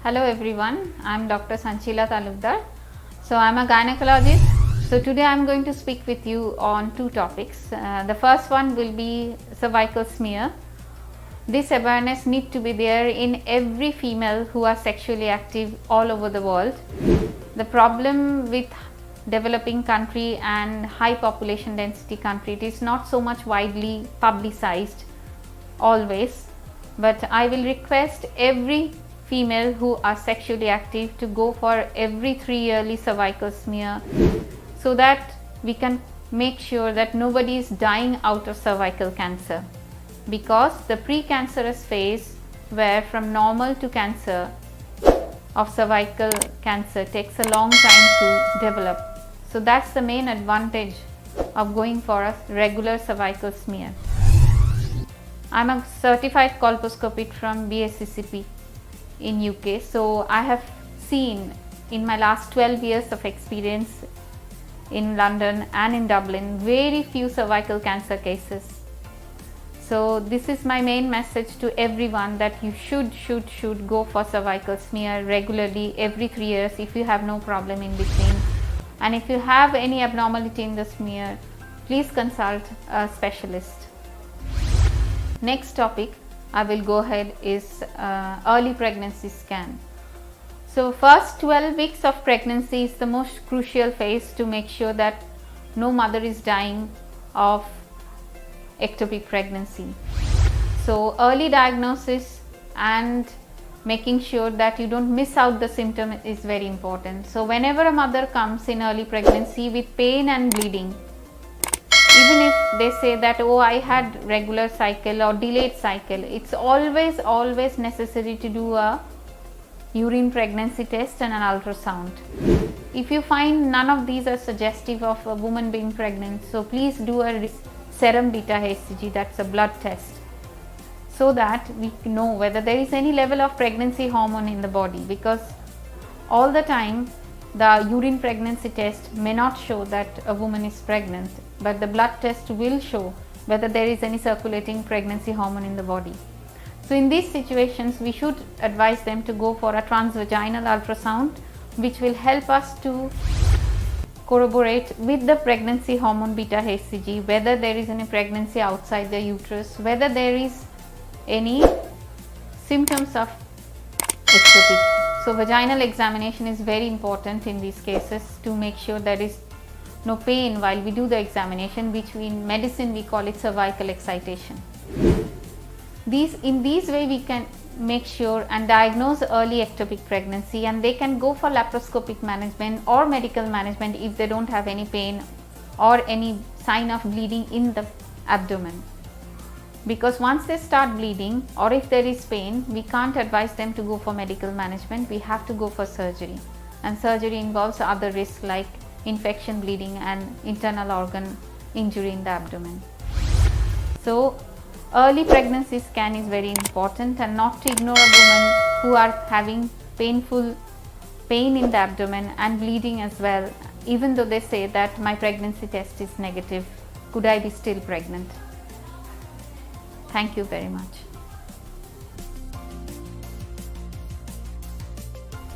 Hello everyone, I am Dr. Sanchila Talukdar. So I am a gynecologist. So today I am going to speak with you on two topics. The first one will be cervical smear. This awareness needs to be there in every female who are sexually active all over the world. The problem with developing country and high population density country, it is not so much widely publicized always, but I will request every female who are sexually active to go for every 3 yearly cervical smear so that we can make sure that nobody is dying out of cervical cancer, because the precancerous phase, where from normal to cancer of cervical cancer, takes a long time to develop. So that's the main advantage of going for a regular cervical smear. I'm a certified colposcopist from BSCCP in UK. So I have seen in my last 12 years of experience in London and in Dublin very few cervical cancer cases. So this is my main message to everyone, that you should go for cervical smear regularly every 3 years if you have no problem in between. And if you have any abnormality in the smear, please consult a specialist. Next topic I will go ahead is early pregnancy scan. So first 12 weeks of pregnancy is the most crucial phase to make sure that no mother is dying of ectopic pregnancy. So early diagnosis and making sure that you don't miss out the symptom is very important. So whenever a mother comes in early pregnancy with pain and bleeding, even if they say that, oh, I had regular cycle or delayed cycle, it's always necessary to do a urine pregnancy test and an ultrasound. If you find none of these are suggestive of a woman being pregnant, so please do a serum beta HCG, that's a blood test, so that we know whether there is any level of pregnancy hormone in the body, because all the time the urine pregnancy test may not show that a woman is pregnant, but the blood test will show whether there is any circulating pregnancy hormone in the body. So in these situations we should advise them to go for a transvaginal ultrasound, which will help us to corroborate with the pregnancy hormone beta HCG whether there is any pregnancy outside the uterus, whether there is any symptoms of ectopic. So vaginal examination is very important in these cases to make sure there is no pain while we do the examination, which in medicine we call it cervical excitation. In these way we can make sure and diagnose early ectopic pregnancy, and they can go for laparoscopic management or medical management if they don't have any pain or any sign of bleeding in the abdomen. Because once they start bleeding or if there is pain, we can't advise them to go for medical management, we have to go for surgery, and surgery involves other risks like infection, bleeding and internal organ injury in the abdomen. So early pregnancy scan is very important, and not to ignore a woman who are having pain in the abdomen and bleeding as well, even though they say that my pregnancy test is negative, could I be still pregnant? Thank you very much.